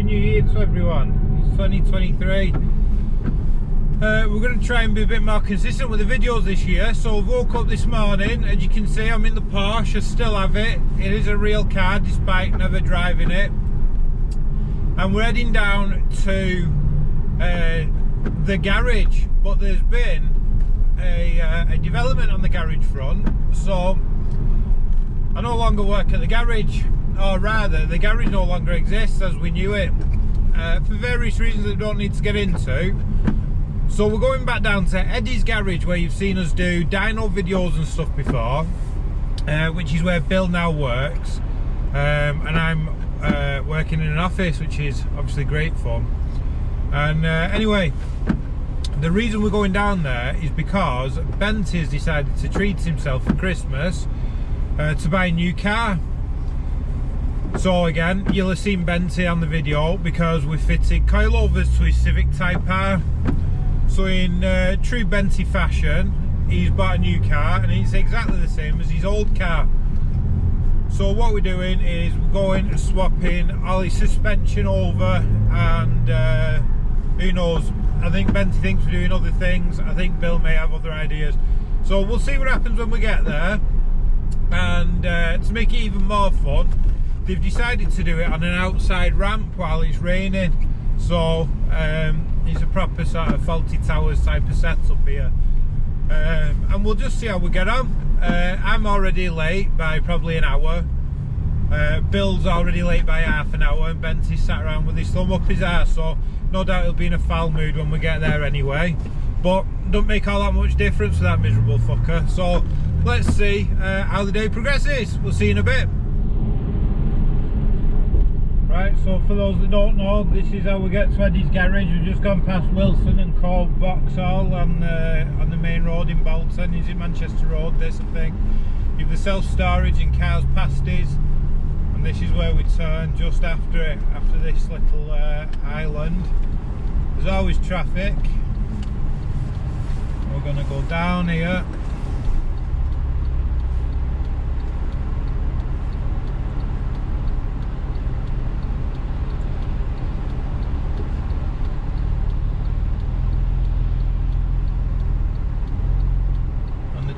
New Year to everyone. It's 2023. We're going to try and be a bit more consistent with the videos this year. So I woke up this morning, as you can see I'm in the Porsche. I still have it. It is a real car despite never driving it. And we're heading down to the garage, but there's been a development on the garage front, so I no longer work at the garage, or rather the garage no longer exists as we knew it, for various reasons that I don't need to get into. So we're going back down to Eddie's garage, where you've seen us do dyno videos and stuff before, which is where Bill now works, and I'm working in an office, which is obviously great fun. And anyway, the reason we're going down there is because Benty has decided to treat himself for Christmas to buy a new car. So again, you'll have seen Benty on the video because we fitted coilovers to his Civic Type R. So in true Benty fashion, he's bought a new car and it's exactly the same as his old car. So what we're doing is we're going and swapping all his suspension over, and who knows, I think Benty thinks we're doing other things. I think Bill may have other ideas. So we'll see what happens when we get there. And to make it even more fun, they've decided to do it on an outside ramp while it's raining. So it's a proper sort of Faulty Towers type of setup here. And we'll just see how we get on. I'm already late by probably an hour. Bill's already late by half an hour, and Benty's sat around with his thumb up his arse, so no doubt he'll be in a foul mood when we get there anyway. But don't make all that much difference for that miserable fucker. So let's see how the day progresses. We'll see you in a bit. Right, so for those that don't know, this is how we get to Eddie's garage. We've just gone past Wilson and Cove Vauxhall on the main road in Bolton. Is it Manchester Road, this I think. You've the self-storage and cars past his, and this is where we turn just after it, after this little island. There's always traffic. We're going to go down here.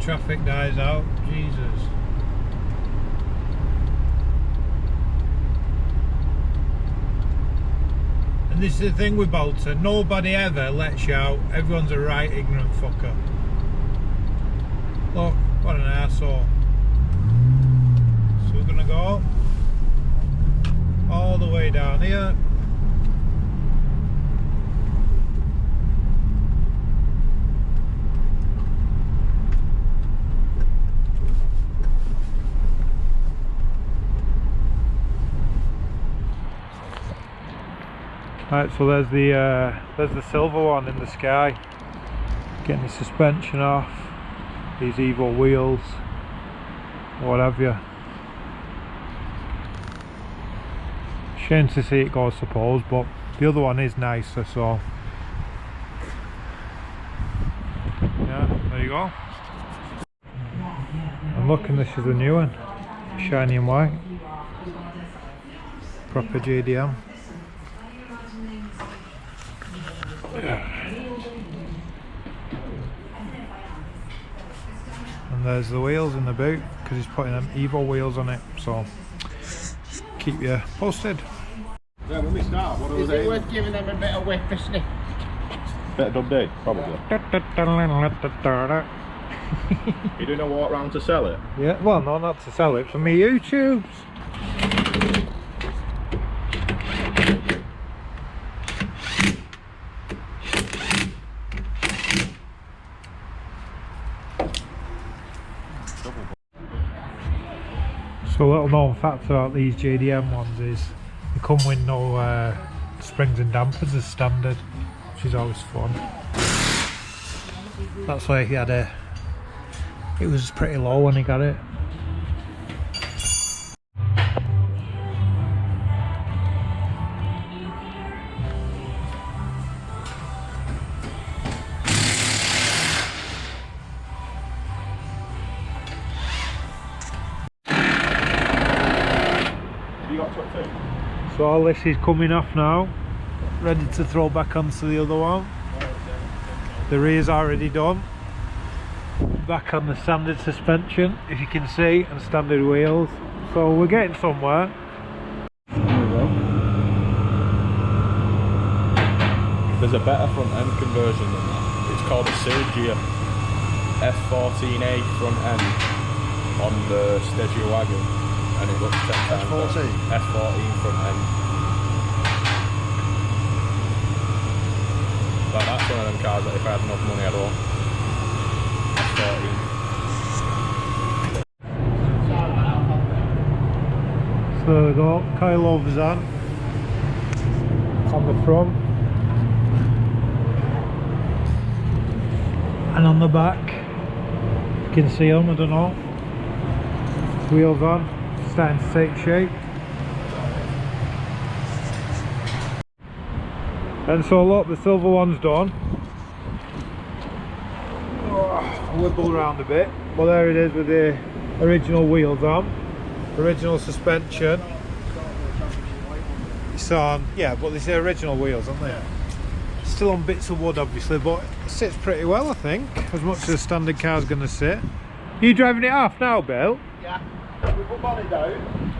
Traffic dies out, Jesus. And this is the thing with Bolton, nobody ever lets you out. Everyone's a right ignorant fucker. Look, what an arsehole. So we're gonna go all the way down here. Right, so there's the silver one in the sky, getting the suspension off, these Evo wheels, what have you. Shame to see it go, I suppose, but the other one is nicer, so yeah, there you go. And look, and this is the new one, shiny and white, proper JDM. And there's the wheels in the boot, because he's putting them Evo wheels on it, so keep you posted. Yeah, when we start, what is it worth giving them a bit of whip a sniff? Bit of Dundee, probably. You doing a walk round to sell it? Yeah, well no, not to sell it, for me YouTubes. So a little known fact about these JDM ones is they come with no springs and dampers as standard, which is always fun. That's why he had it was pretty low when he got it. So all this is coming off now, ready to throw back onto the other one. The rear's already done. Back on the standard suspension, if you can see, and standard wheels. So we're getting somewhere. There's a better front end conversion than that. It's called a Civic F14A front end on the Stegio wagon, and it looks 10 times better. F14 front end. Like, that's one of them cars that if I had enough money I'd own. F14. So we've got coilovers on the front. And on the back, you can see them, I don't know. Wheels on, starting to take shape. And so look, the silver one's done. Wibble around a bit, but there it is with the original wheels on, original suspension. It's on, yeah, but these are original wheels, aren't they? Still on bits of wood obviously, but it sits pretty well I think, as much as a standard car's going to sit. Are you driving it off now, Bill? Yeah. We put bonnet down.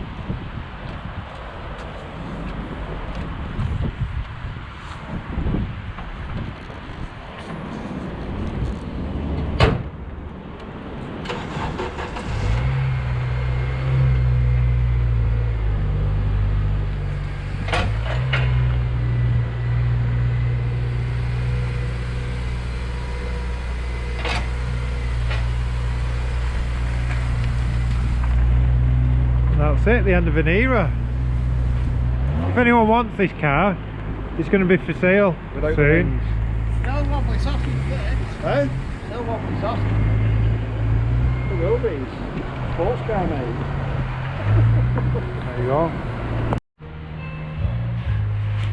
That's it, the end of an era. If anyone wants this car, it's going to be for sale soon. No wobbly sausage, Eh? no wobbly sausage. It will be. Sports car, mate. There you go.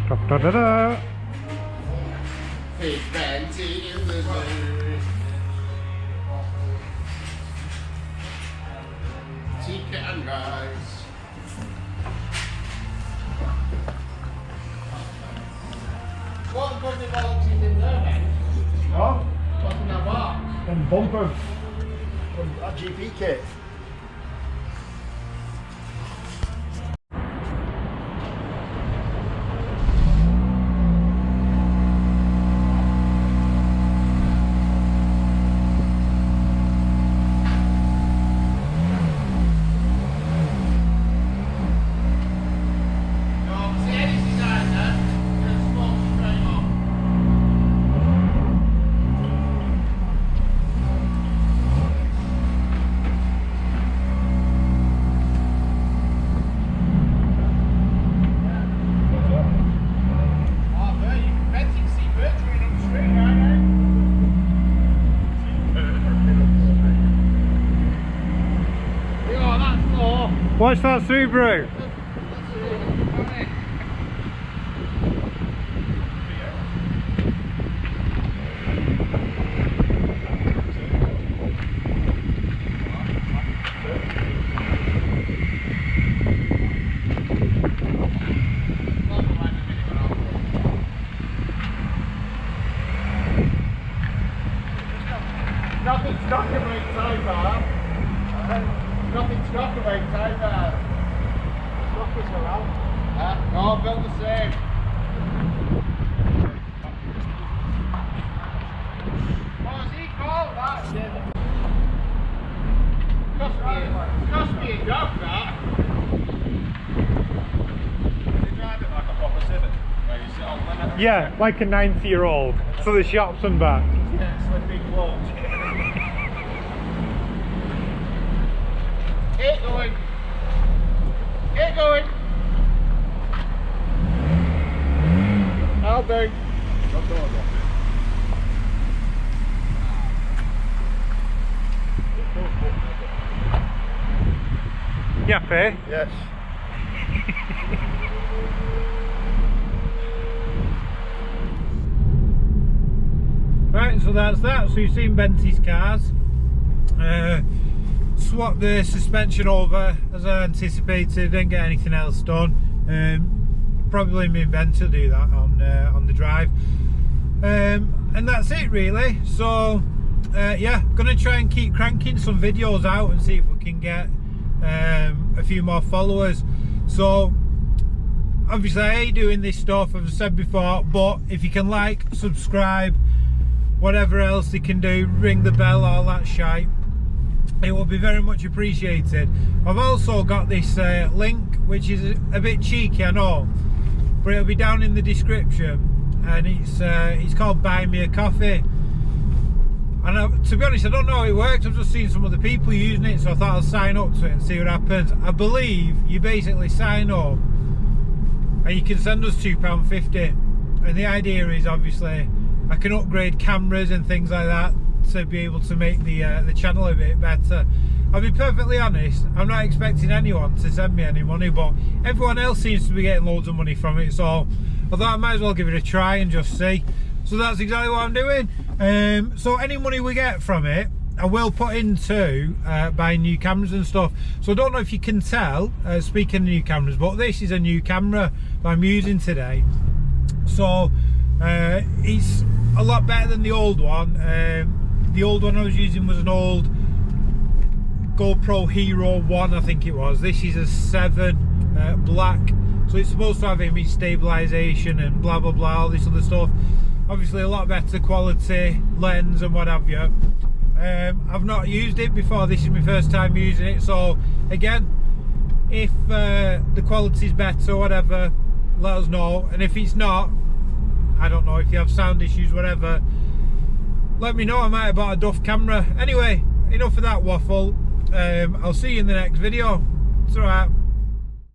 Da, da, da, da. Big Benty in the mood. Take it and rise. What good the box is in there then? What? What's in that box? And bumper. That GP kit. What's that Subaru? Nothing stuck about Type R. Nothing stuck about Type R. Stuck was around. No, built the same. What was he called that? Cost me a job that. They drive it like a proper Civic, where you sit on limit. Yeah, like a 90-year-old. So the shops and back. Yeah, it's like big walls. Get going. Get going. I'll do. You happy? Yes. Right, so that's that. So you've seen Benty's cars. Swapped the suspension over as I anticipated, didn't get anything else done. probably me and Benty will do that on the drive. And that's it really. So yeah, gonna try and keep cranking some videos out and see if we can get a few more followers. So obviously I hate doing this stuff, as I said before, but if you can like, subscribe, whatever else you can do, ring the bell, all that shite, it will be very much appreciated. I've also got this link, which is a bit cheeky, I know, but it'll be down in the description, and it's called Buy Me a Coffee. And to be honest, I don't know how it works. I've just seen some other people using it, so I thought I'll sign up to it and see what happens. I believe you basically sign up and you can send us £2.50, and the idea is obviously I can upgrade cameras and things like that to be able to make the channel a bit better. I'll be perfectly honest, I'm not expecting anyone to send me any money, but everyone else seems to be getting loads of money from it, so I thought I might as well give it a try and just see. So that's exactly what I'm doing. So any money we get from it, I will put into buying new cameras and stuff. So I don't know if you can tell, speaking of new cameras, but this is a new camera that I'm using today. So it's a lot better than the old one. The old one I was using was an old GoPro Hero 1, I think it was. This is a 7 black. So it's supposed to have image stabilization and blah blah blah, all this other stuff. Obviously a lot better quality lens and what have you. I've not used it before, this is my first time using it, so again, if the quality's better or whatever, let us know. And if it's not, I don't know, if you have sound issues, whatever, let me know. I might have bought a duff camera. Anyway, enough of that waffle. I'll see you in the next video. It's alright.